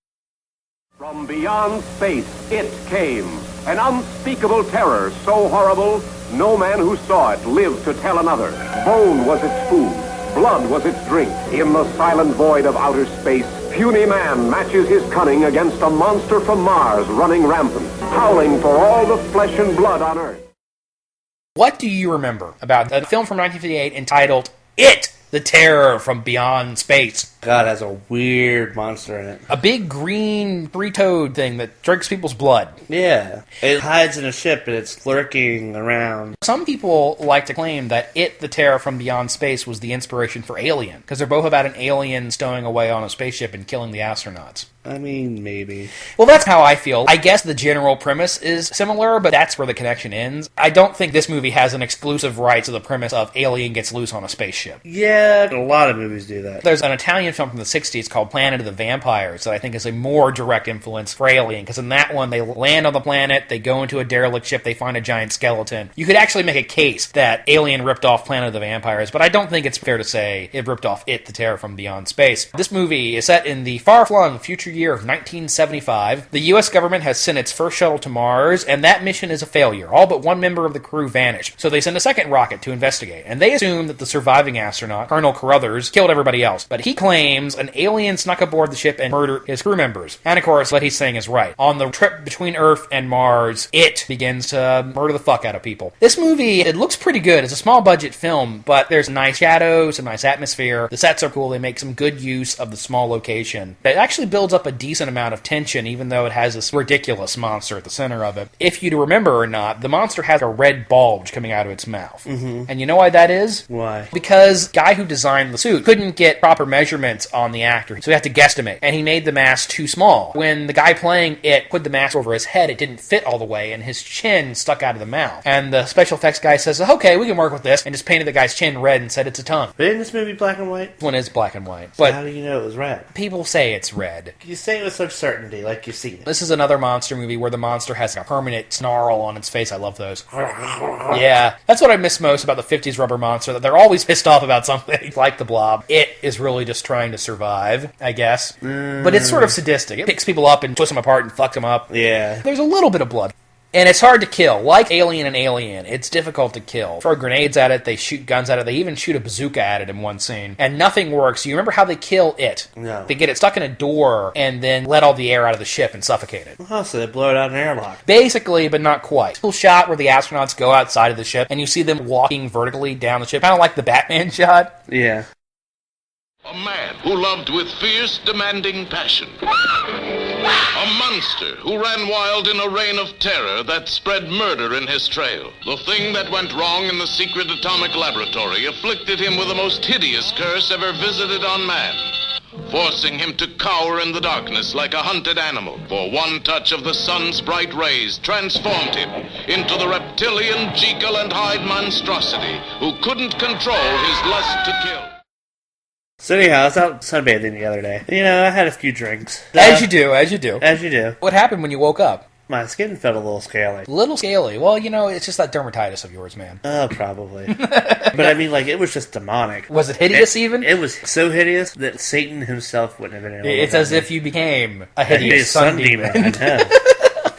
Speaker 9: From beyond space, it came. An unspeakable terror, so horrible, no man who saw it lived to tell another. Bone was its food, blood was its drink. In the silent void of outer space, puny man matches his cunning against a monster from Mars running rampant, howling for all the flesh and blood on Earth.
Speaker 2: What do you remember about a film from 1958 entitled It, the Terror from Beyond Space?
Speaker 3: God, has a weird monster in it.
Speaker 2: A big green three-toed thing that drinks people's blood.
Speaker 3: Yeah. It hides in a ship and it's lurking around.
Speaker 2: Some people like to claim that It, the Terror from Beyond Space was the inspiration for Alien, because they're both about an alien stowing away on a spaceship and killing the astronauts.
Speaker 3: I mean, maybe.
Speaker 2: Well, that's how I feel. I guess the general premise is similar, but that's where the connection ends. I don't think this movie has an exclusive right to the premise of alien gets loose on a spaceship.
Speaker 3: Yeah, a lot of movies do that.
Speaker 2: There's an Italian film from the 60s called Planet of the Vampires that I think is a more direct influence for Alien, because in that one, they land on the planet, they go into a derelict ship, they find a giant skeleton. You could actually make a case that Alien ripped off Planet of the Vampires, but I don't think it's fair to say it ripped off It, the Terror from Beyond Space. This movie is set in the far-flung future year of 1975. The U.S. government has sent its first shuttle to Mars, and that mission is a failure. All but one member of the crew vanished. So they send a second rocket to investigate, and they assume that the surviving astronaut, Colonel Carruthers, killed everybody else. But he claims an alien snuck aboard the ship and murdered his crew members. And of course, what he's saying is right. On the trip between Earth and Mars, it begins to murder the fuck out of people. This movie, it looks pretty good. It's a small budget film, but there's nice shadows, a nice atmosphere. The sets are cool. They make some good use of the small location. It actually builds up a decent amount of tension, even though it has this ridiculous monster at the center of it. If you remember or not, the monster has a red bulge coming out of its mouth. Mm-hmm. And you know why that is?
Speaker 3: Why?
Speaker 2: Because the guy who designed the suit couldn't get proper measurements on the actor, so he had to guesstimate, and he made the mask too small. When the guy playing it put the mask over his head, it didn't fit all the way, and his chin stuck out of the mouth. And the special effects guy says, okay, we can work with this, and just painted the guy's chin red and said it's a tongue.
Speaker 3: But isn't this movie black and white?
Speaker 2: This one is black and white.
Speaker 3: So
Speaker 2: But
Speaker 3: how do you know it was red?
Speaker 2: people say it's red.
Speaker 3: You say it with such certainty, like you've seen it.
Speaker 2: This is another monster movie where the monster has a permanent snarl on its face. I love those. Yeah, that's what I miss most about the 50s rubber monster, that they're always pissed off about something. Like the Blob. It is really just trying to survive, I guess. But it's sort of sadistic. It picks people up and twists them apart and fucks them up.
Speaker 3: Yeah.
Speaker 2: There's a little bit of blood. And it's hard to kill. Like Alien and Alien, it's difficult to kill. Throw grenades at it, they shoot guns at it, they even shoot a bazooka at it in one scene. And nothing works. You remember how they kill it?
Speaker 3: No.
Speaker 2: They get it stuck in a door and then let all the air out of the ship and suffocate it.
Speaker 3: Oh, so they blow it out in an airlock.
Speaker 2: Basically, but not quite. Cool shot where the astronauts go outside of the ship and you see them walking vertically down the ship. Kind of like the Batman shot.
Speaker 3: Yeah.
Speaker 10: A man who loved with fierce, demanding passion. A monster who ran wild in a reign of terror that spread murder in his trail. The thing that went wrong in the secret atomic laboratory afflicted him with the most hideous curse ever visited on man, forcing him to cower in the darkness like a hunted animal. For one touch of the sun's bright rays transformed him into the reptilian Jekyll and Hyde monstrosity who couldn't control his lust to kill.
Speaker 3: So anyhow, I was out sunbathing the other day. You know, I had a few drinks.
Speaker 2: As you do.
Speaker 3: As you do.
Speaker 2: What happened when you woke up?
Speaker 3: My skin felt a little scaly.
Speaker 2: Little scaly. Well, you know, it's just that dermatitis of yours, man.
Speaker 3: Oh, probably. But I mean, like, it was just demonic.
Speaker 2: Was it hideous even?
Speaker 3: It was so hideous that Satan himself wouldn't have been able to
Speaker 2: It's as if you became a hideous
Speaker 3: sun
Speaker 2: demon.
Speaker 3: I know.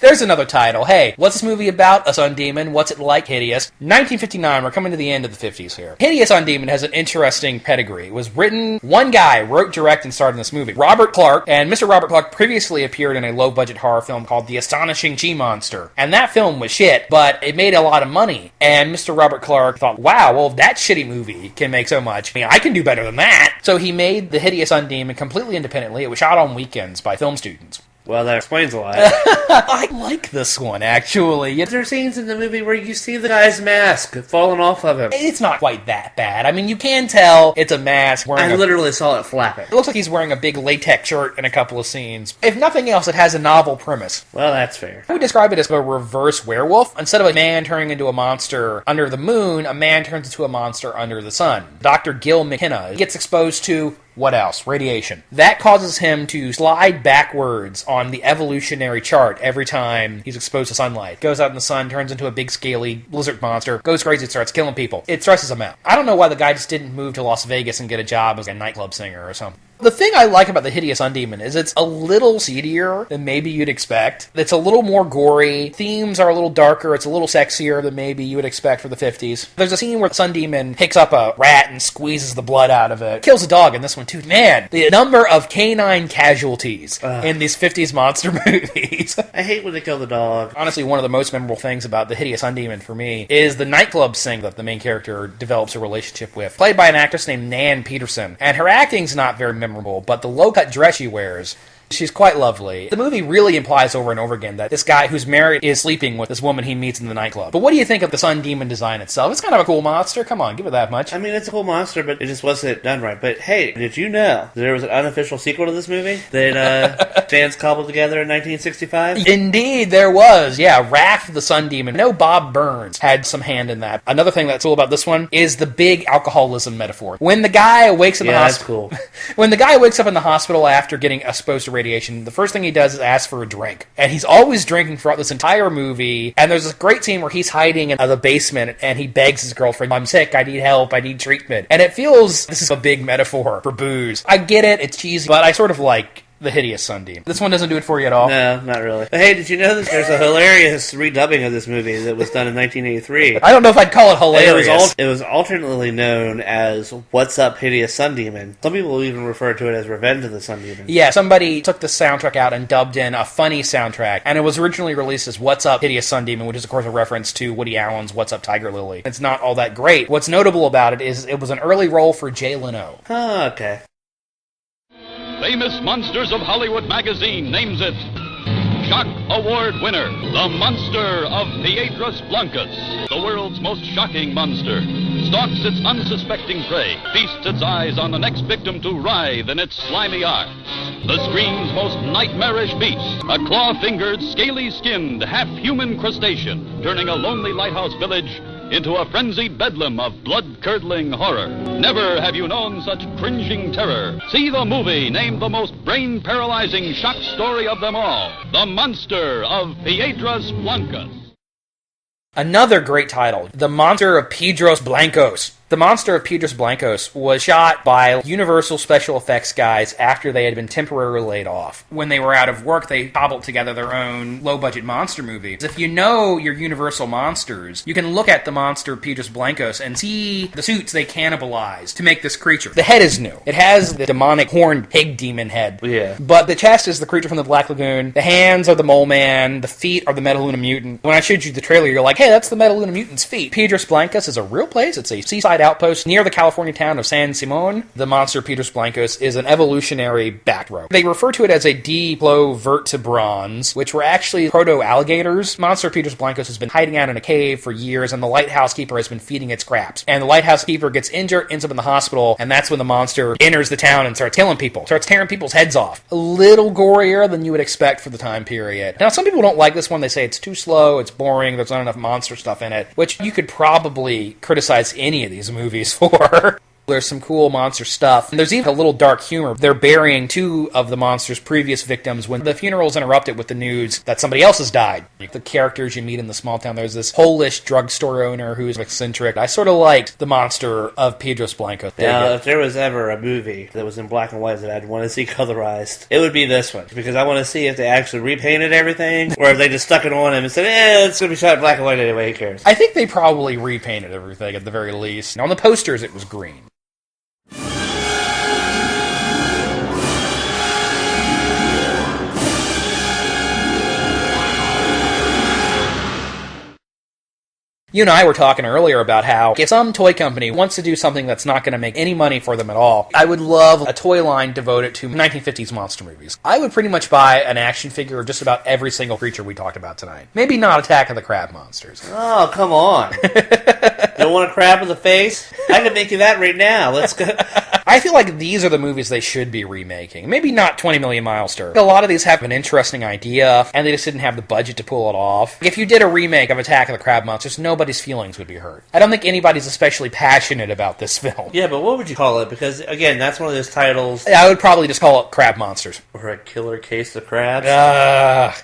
Speaker 2: There's another title. Hey, what's this movie about? A sun demon. What's it like? Hideous. 1959, we're coming to the end of the 50s here. Hideous Sun Demon has an interesting pedigree. It was written, one guy wrote, directed, and starred in this movie. Robert Clark, and Mr. Robert Clark previously appeared in a low-budget horror film called The Astonishing She-Monster. And that film was shit, but it made a lot of money. And Mr. Robert Clark thought, wow, well, if that shitty movie can make so much, I mean, I can do better than that. So he made The Hideous Sun Demon completely independently. It was shot on weekends by film students.
Speaker 3: Well, that explains a lot.
Speaker 2: I like this one, actually.
Speaker 3: There are scenes in the movie where you see the guy's mask falling off of him.
Speaker 2: It's not quite that bad. I mean, you can tell it's a mask.
Speaker 3: I literally saw it flapping.
Speaker 2: It looks like he's wearing a big latex shirt in a couple of scenes. If nothing else, it has a novel premise.
Speaker 3: Well, that's fair.
Speaker 2: I would describe it as a reverse werewolf. Instead of a man turning into a monster under the moon, a man turns into a monster under the sun. Dr. Gil McKenna gets exposed to... what else? Radiation. That causes him to slide backwards on the evolutionary chart every time he's exposed to sunlight. Goes out in the sun, turns into a big scaly lizard monster, goes crazy, starts killing people. It stresses him out. I don't know why the guy just didn't move to Las Vegas and get a job as a nightclub singer or something. The thing I like about the Hideous Sun Demon is it's a little seedier than maybe you'd expect. It's a little more gory. Themes are a little darker. It's a little sexier than maybe you would expect for the 50s. There's a scene where the Sun Demon picks up a rat and squeezes the blood out of it. Kills a dog in this one too. Man, the number of canine casualties in these 50s monster movies.
Speaker 3: I hate when they kill the dog.
Speaker 2: Honestly, one of the most memorable things about the Hideous Sun Demon for me is the nightclub singer that the main character develops a relationship with, played by an actress named Nan Peterson. And her acting's not very memorable, but the low-cut dress she wears, she's quite lovely. The movie really implies over and over again that this guy who's married is sleeping with this woman he meets in the nightclub. But what do you think of the Sun Demon design itself? It's kind of a cool monster. Come on, give it that much.
Speaker 3: I mean, it's a cool monster, but it just wasn't done right. But hey, did you know there was an unofficial sequel to this movie that fans cobbled together in 1965?
Speaker 2: Indeed, there was. Yeah, Wrath of the Sun Demon. No, Bob Burns had some hand in that. Another thing that's cool about this one is the big alcoholism metaphor. When the guy wakes in the hospital,
Speaker 3: that's cool.
Speaker 2: When the guy wakes up in the hospital after getting exposed to radiation, the first thing he does is ask for a drink. And he's always drinking throughout this entire movie. And there's this great scene where he's hiding in the basement and he begs his girlfriend, I'm sick, I need help, I need treatment. And it feels this is a big metaphor for booze. I get it, it's cheesy, but I sort of like the Hideous Sun Demon. This one doesn't do it for you at all?
Speaker 3: No, not really. But hey, did you know that there's a hilarious redubbing of this movie that was done in 1983?
Speaker 2: I don't know if I'd call it hilarious.
Speaker 3: It was alternately known as What's Up, Hideous Sun Demon. Some people even refer to it as Revenge of the Sun Demon.
Speaker 2: Yeah, somebody took the soundtrack out and dubbed in a funny soundtrack, and it was originally released as What's Up, Hideous Sun Demon, which is, of course, a reference to Woody Allen's What's Up, Tiger Lily. It's not all that great. What's notable about it is it was an early role for Jay Leno.
Speaker 3: Oh, okay.
Speaker 5: Famous Monsters of Hollywood magazine names it Shock Award winner, the monster of Piedros Blancos, the world's most shocking monster, stalks its unsuspecting prey, feasts its eyes on the next victim to writhe in its slimy arms. The screen's most nightmarish beast, a claw-fingered, scaly-skinned, half-human crustacean, turning a lonely lighthouse village into a frenzied bedlam of blood-curdling horror. Never have you known such cringing terror. See the movie named the most brain-paralyzing shock story of them all, The Monster of Piedros Blancos.
Speaker 2: Another great title, The Monster of Piedros Blancos. The Monster of Piedros Blancos was shot by Universal special effects guys after they had been temporarily laid off. When they were out of work, they cobbled together their own low-budget monster movie. If you know your Universal monsters, you can look at the Monster of Piedros Blancos and see the suits they cannibalized to make this creature. The head is new. It has the demonic horned pig demon head.
Speaker 3: Yeah.
Speaker 2: But the chest is the creature from the Black Lagoon. The hands are the Mole Man. The feet are the Metaluna Mutant. When I showed you the trailer, you're like, hey, that's the Metaluna Mutant's feet. Piedros Blancos is a real place. It's a seaside outpost near the California town of San Simon. The monster Piedros Blancos is an evolutionary back row. They refer to it as a Diplovertebrans, which were actually proto-alligators. Monster Piedros Blancos has been hiding out in a cave for years, and the lighthouse keeper has been feeding it scraps. And the lighthouse keeper gets injured, ends up in the hospital, and that's when the monster enters the town and starts killing people, starts tearing people's heads off. A little gorier than you would expect for the time period. Now, some people don't like this one. They say it's too slow, it's boring, there's not enough monster stuff in it, which you could probably criticize any of these movies for. There's some cool monster stuff. And there's even a little dark humor. They're burying two of the monster's previous victims when the funeral is interrupted with the news that somebody else has died. The characters you meet in the small town, there's this Polish drugstore owner who's eccentric. I sort of liked the monster of Piedros Blancos.
Speaker 3: Now, if there was ever a movie that was in black and white that I'd want to see colorized, it would be this one. Because I want to see if they actually repainted everything, or if they just stuck it on him and said, it's going to be shot in black and white anyway, who cares?
Speaker 2: I think they probably repainted everything at the very least. On the posters, it was green. You and I were talking earlier about how if some toy company wants to do something that's not going to make any money for them at all, I would love a toy line devoted to 1950s monster movies. I would pretty much buy an action figure of just about every single creature we talked about tonight. Maybe not Attack of the Crab Monsters.
Speaker 3: Oh, come on. You don't want a crab in the face? I can make you that right now. Let's go.
Speaker 2: I feel like these are the movies they should be remaking. Maybe not 20 Million Mile Stir. A lot of these have an interesting idea, and they just didn't have the budget to pull it off. If you did a remake of Attack of the Crab Monsters, nobody's feelings would be hurt. I don't think anybody's especially passionate about this film.
Speaker 3: Yeah, but what would you call it? Because, again, that's one of those titles...
Speaker 2: I would probably just call it Crab Monsters.
Speaker 3: Or A Killer Case of Crabs.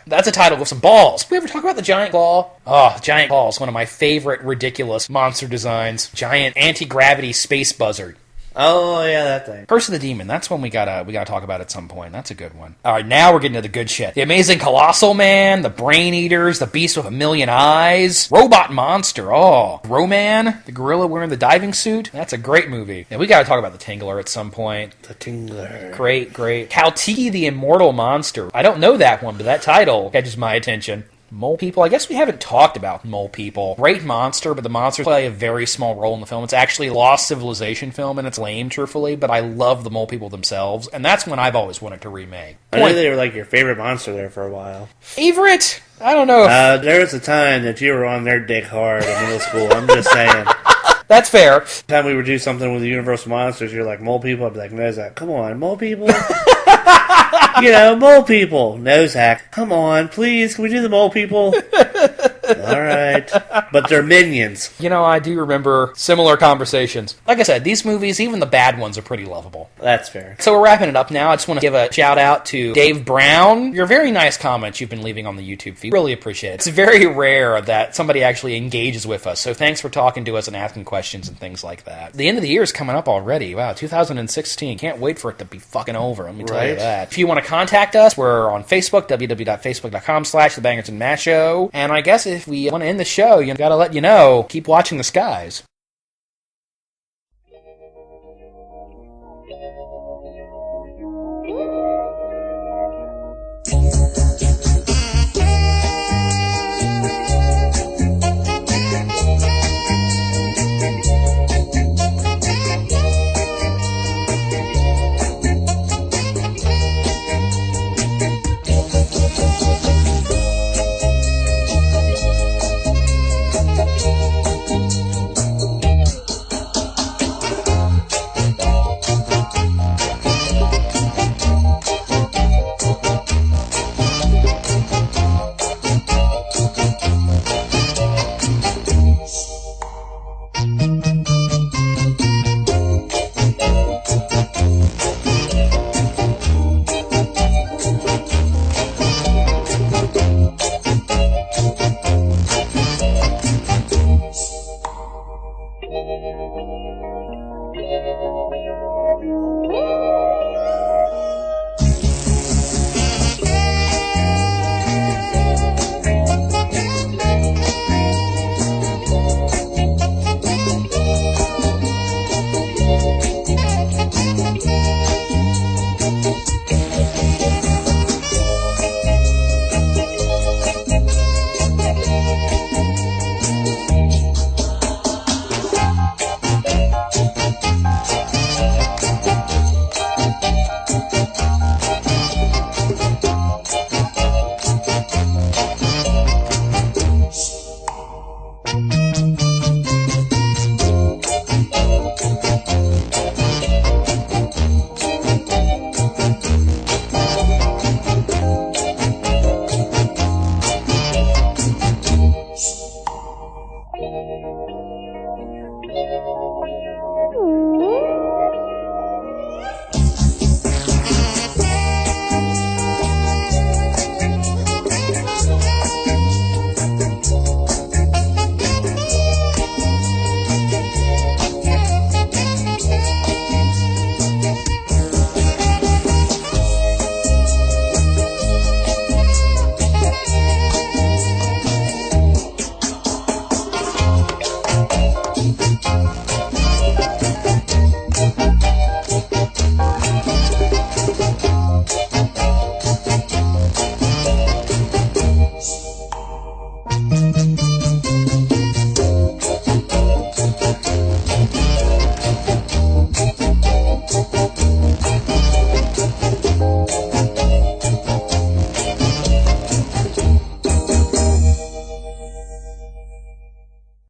Speaker 2: That's a title with some balls. Did we ever talk about the Giant Claw? Oh, Giant Claw is one of my favorite ridiculous monster designs. Giant anti-gravity space buzzard.
Speaker 3: Oh, yeah, that thing.
Speaker 2: Curse of the Demon. That's one we gotta talk about at some point. That's a good one. All right, now we're getting to the good shit. The Amazing Colossal Man, the Brain Eaters, the Beast with a Million Eyes, Robot Monster. Oh, Roman, the gorilla wearing the diving suit. That's a great movie. And we gotta talk about the Tingler at some point.
Speaker 3: The Tingler.
Speaker 2: Great. Kaltiki the Immortal Monster. I don't know that one, but that title catches my attention. Mole People. I guess we haven't talked about Mole People. Great monster, but the monsters play a very small role in the film. It's actually a Lost Civilization film, and it's lame, truthfully, but I love the Mole People themselves, and that's one I've always wanted to remake.
Speaker 3: I knew they were like your favorite monster there for a while.
Speaker 2: Favorite? I don't know.
Speaker 3: There was a time that you were on their dick hard in middle school. I'm just saying.
Speaker 2: That's fair.
Speaker 3: Every time we would do something with the Universal Monsters, you're like, Mole People? I'd be like, no, Zach, come on, Mole People? Mole People. No, Zach, come on, please, can we do the Mole People? All right. But they're minions.
Speaker 2: I do remember similar conversations. Like I said, these movies, even the bad ones, are pretty lovable.
Speaker 3: That's fair.
Speaker 2: So we're wrapping it up now. I just want to give a shout out to Dave Brown. Your very nice comments you've been leaving on the YouTube feed. Really appreciate it. It's very rare that somebody actually engages with us, so thanks for talking to us and asking questions and things like that. The end of the year is coming up already. Wow, 2016. Can't wait for it to be fucking over, let me tell you that. If you want to contact us, we're on Facebook, www.facebook.com/The Bangers and Mash Show. And I guess if we want to end the show, gotta let you know, keep watching the skies.